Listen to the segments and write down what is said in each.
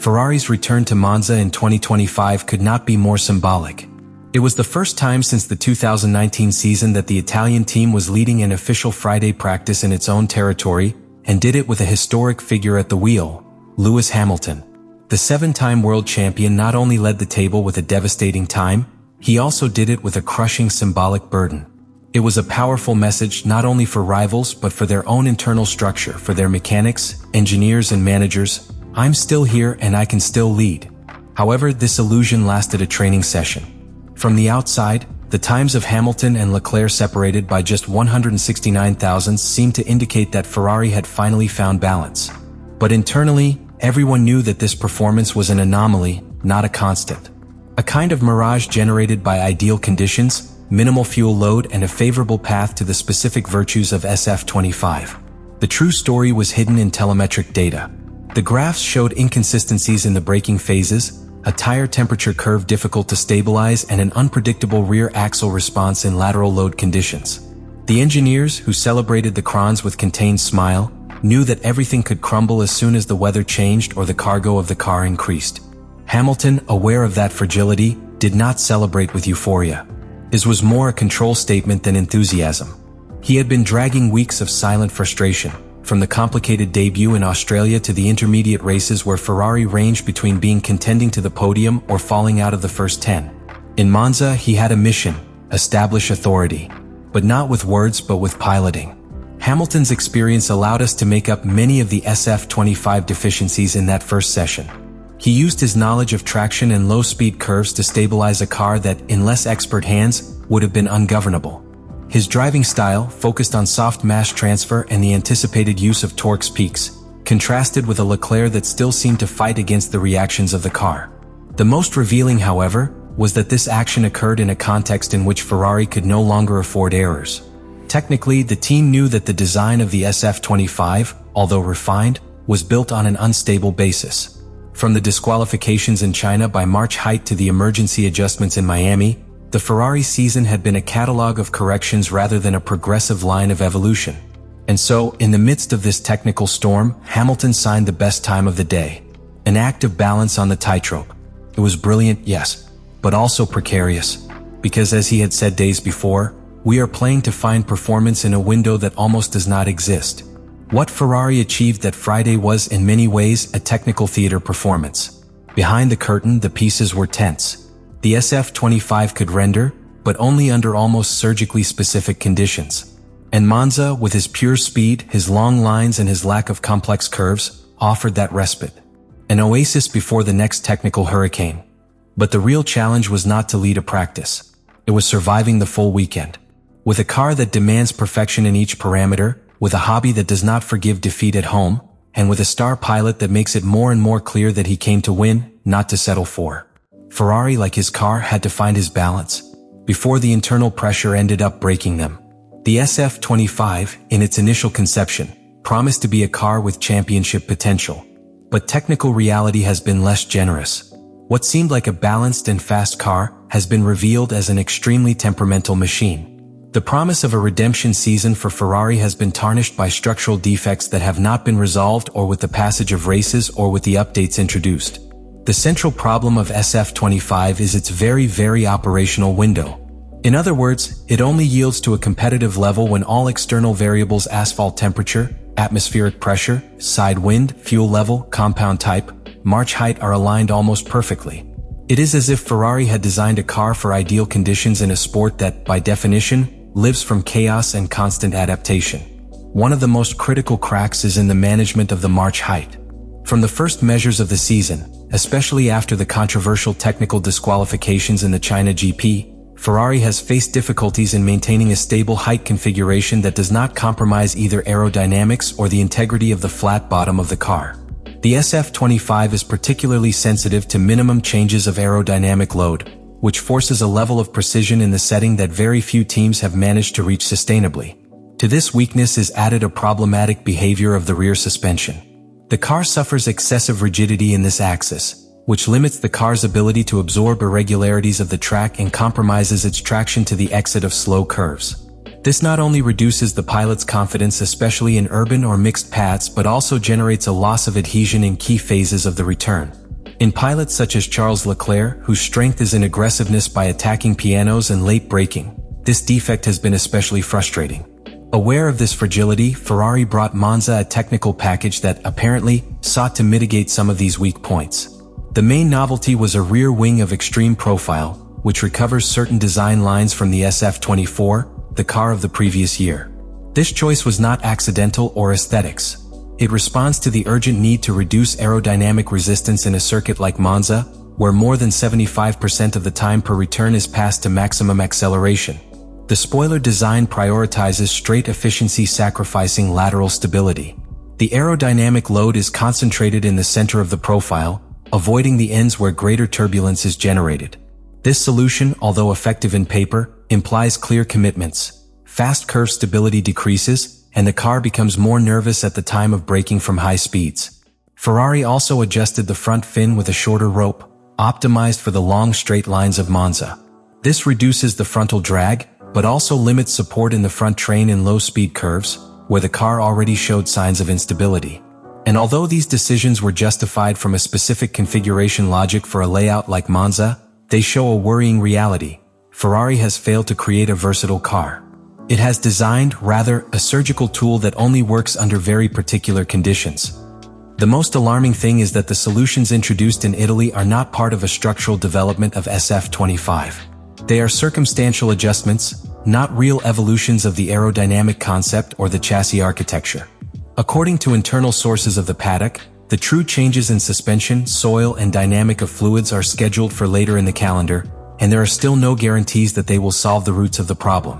Ferrari's return to Monza in 2025 could not be more symbolic. It was the first time since the 2019 season that the Italian team was leading an official Friday practice in its own territory, and did it with a historic figure at the wheel, Lewis Hamilton. The seven-time world champion not only led the table with a devastating time, he also did it with a crushing symbolic burden. It was a powerful message not only for rivals but for their own internal structure, for their mechanics, engineers and managers. I'm still here and I can still lead. However, this illusion lasted a training session. From the outside, the times of Hamilton and Leclerc separated by just 169 thousandths seemed to indicate that Ferrari had finally found balance. But internally, everyone knew that this performance was an anomaly, not a constant. A kind of mirage generated by ideal conditions, minimal fuel load and a favorable path to the specific virtues of SF25. The true story was hidden in telemetric data. The graphs showed inconsistencies in the braking phases, a tire temperature curve difficult to stabilize and an unpredictable rear axle response in lateral load conditions. The engineers, who celebrated the crons with contained smile, knew that everything could crumble as soon as the weather changed or the cargo of the car increased. Hamilton, aware of that fragility, did not celebrate with euphoria. His was more a control statement than enthusiasm. He had been dragging weeks of silent frustration, from the complicated debut in Australia to the intermediate races where Ferrari ranged between being contending to the podium or falling out of the first 10. In Monza, he had a mission: establish authority. But not with words but with piloting. Hamilton's experience allowed us to make up many of the SF25 deficiencies in that first session. He used his knowledge of traction and low-speed curves to stabilize a car that, in less expert hands, would have been ungovernable. His driving style, focused on soft mass transfer and the anticipated use of torque's peaks, contrasted with a Leclerc that still seemed to fight against the reactions of the car. The most revealing, however, was that this action occurred in a context in which Ferrari could no longer afford errors. Technically, the team knew that the design of the SF25, although refined, was built on an unstable basis. From the disqualifications in China by March height to the emergency adjustments in Miami, the Ferrari season had been a catalogue of corrections rather than a progressive line of evolution. And so, in the midst of this technical storm, Hamilton signed the best time of the day. An act of balance on the tightrope. It was brilliant, yes, but also precarious. Because as he had said days before, we are playing to find performance in a window that almost does not exist. What Ferrari achieved that Friday was in many ways a technical theater performance. Behind the curtain, the pieces were tense. The SF25 could render, but only under almost surgically specific conditions. And Monza, with his pure speed, his long lines and his lack of complex curves, offered that respite. An oasis before the next technical hurricane. But the real challenge was not to lead a practice. It was surviving the full weekend. With a car that demands perfection in each parameter, with a hobby that does not forgive defeat at home, and with a star pilot that makes it more and more clear that he came to win, not to settle for. Ferrari, like his car, had to find his balance, before the internal pressure ended up breaking them. The SF25, in its initial conception, promised to be a car with championship potential. But technical reality has been less generous. What seemed like a balanced and fast car has been revealed as an extremely temperamental machine. The promise of a redemption season for Ferrari has been tarnished by structural defects that have not been resolved or with the passage of races or with the updates introduced. The central problem of SF25 is its very operational window. In other words, it only yields to a competitive level when all external variables, asphalt temperature, atmospheric pressure, side wind, fuel level, compound type, march height, are aligned almost perfectly. It is as if Ferrari had designed a car for ideal conditions in a sport that, by definition, lives from chaos and constant adaptation. One of the most critical cracks is in the management of the march height. From the first measures of the season, especially after the controversial technical disqualifications in the China GP, Ferrari has faced difficulties in maintaining a stable height configuration that does not compromise either aerodynamics or the integrity of the flat bottom of the car. The SF25 is particularly sensitive to minimum changes of aerodynamic load, which forces a level of precision in the setting that very few teams have managed to reach sustainably. To this weakness is added a problematic behavior of the rear suspension. The car suffers excessive rigidity in this axis, which limits the car's ability to absorb irregularities of the track and compromises its traction to the exit of slow curves. This not only reduces the pilot's confidence, especially in urban or mixed paths, but also generates a loss of adhesion in key phases of the return. In pilots such as Charles Leclerc, whose strength is in aggressiveness by attacking pianos and late braking, this defect has been especially frustrating. Aware of this fragility, Ferrari brought Monza a technical package that, apparently, sought to mitigate some of these weak points. The main novelty was a rear wing of extreme profile, which recovers certain design lines from the SF24, the car of the previous year. This choice was not accidental or aesthetics. It responds to the urgent need to reduce aerodynamic resistance in a circuit like Monza, where more than 75% of the time per return is passed to maximum acceleration. The spoiler design prioritizes straight efficiency, sacrificing lateral stability. The aerodynamic load is concentrated in the center of the profile, avoiding the ends where greater turbulence is generated. This solution, although effective in paper, implies clear commitments. Fast curve stability decreases, and the car becomes more nervous at the time of braking from high speeds. Ferrari also adjusted the front fin with a shorter rope, optimized for the long straight lines of Monza. This reduces the frontal drag, but also limits support in the front train in low-speed curves, where the car already showed signs of instability. And although these decisions were justified from a specific configuration logic for a layout like Monza, they show a worrying reality. Ferrari has failed to create a versatile car. It has designed, rather, a surgical tool that only works under very particular conditions. The most alarming thing is that the solutions introduced in Italy are not part of a structural development of SF25. They are circumstantial adjustments, not real evolutions of the aerodynamic concept or the chassis architecture. According to internal sources of the paddock, the true changes in suspension, soil, and dynamic of fluids are scheduled for later in the calendar, and there are still no guarantees that they will solve the roots of the problem.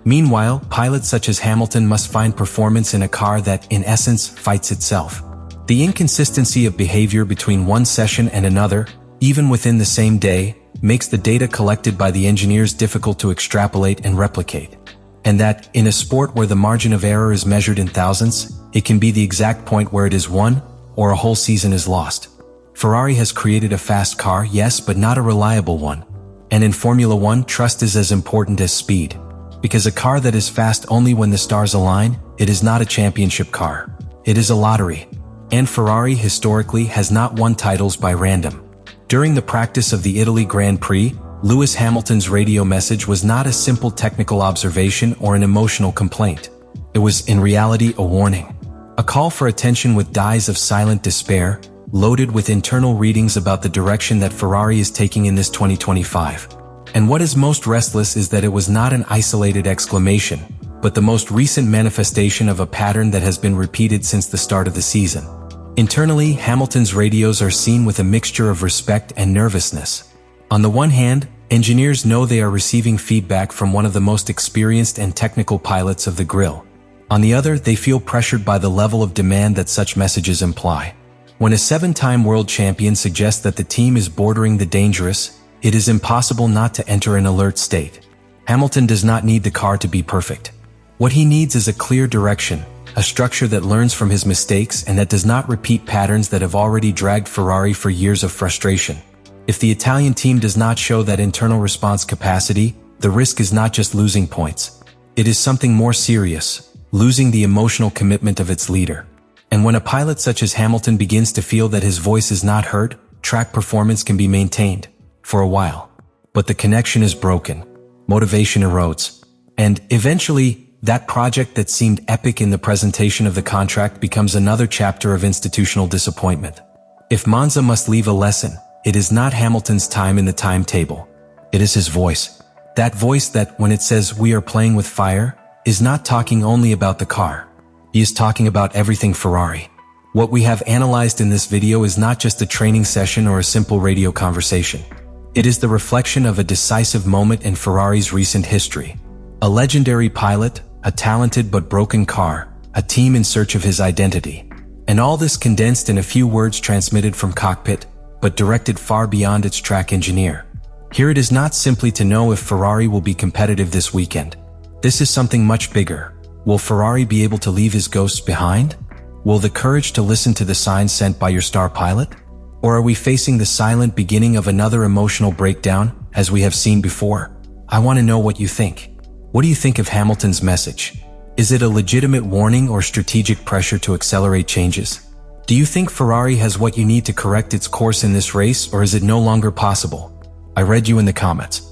Meanwhile, pilots such as Hamilton must find performance in a car that, in essence, fights itself. The inconsistency of behavior between one session and another, even within the same day, makes the data collected by the engineers difficult to extrapolate and replicate. And that, in a sport where the margin of error is measured in thousands, it can be the exact point where it is won, or a whole season is lost. Ferrari has created a fast car, yes, but not a reliable one. And in Formula One, trust is as important as speed. Because a car that is fast only when the stars align, it is not a championship car. It is a lottery. And Ferrari historically has not won titles by random. During the practice of the Italy Grand Prix, Lewis Hamilton's radio message was not a simple technical observation or an emotional complaint. It was, in reality, a warning. A call for attention with dyes of silent despair, loaded with internal readings about the direction that Ferrari is taking in this 2025. And what is most restless is that it was not an isolated exclamation, but the most recent manifestation of a pattern that has been repeated since the start of the season. Internally, Hamilton's radios are seen with a mixture of respect and nervousness. On the one hand, engineers know they are receiving feedback from one of the most experienced and technical pilots of the grill. On the other, they feel pressured by the level of demand that such messages imply. When a 7-time world champion suggests that the team is bordering the dangerous, it is impossible not to enter an alert state. Hamilton does not need the car to be perfect. What he needs is a clear direction, a structure that learns from his mistakes and that does not repeat patterns that have already dragged Ferrari for years of frustration. If the Italian team does not show that internal response capacity, the risk is not just losing points. It is something more serious, losing the emotional commitment of its leader. And when a pilot such as Hamilton begins to feel that his voice is not heard, track performance can be maintained. For a while. But the connection is broken. Motivation erodes. And, eventually, that project that seemed epic in the presentation of the contract becomes another chapter of institutional disappointment. If Monza must leave a lesson, it is not Hamilton's time in the timetable. It is his voice. That voice that, when it says we are playing with fire, is not talking only about the car. He is talking about everything Ferrari. What we have analyzed in this video is not just a training session or a simple radio conversation. It is the reflection of a decisive moment in Ferrari's recent history. A legendary pilot, a talented but broken car, a team in search of his identity. And all this condensed in a few words transmitted from cockpit, but directed far beyond its track engineer. Here it is not simply to know if Ferrari will be competitive this weekend. This is something much bigger. Will Ferrari be able to leave his ghosts behind? Will the courage to listen to the signs sent by your star pilot? Or are we facing the silent beginning of another emotional breakdown, as we have seen before? I want to know what you think. What do you think of Hamilton's message? Is it a legitimate warning or strategic pressure to accelerate changes? Do you think Ferrari has what you need to correct its course in this race, or is it no longer possible? I read you in the comments.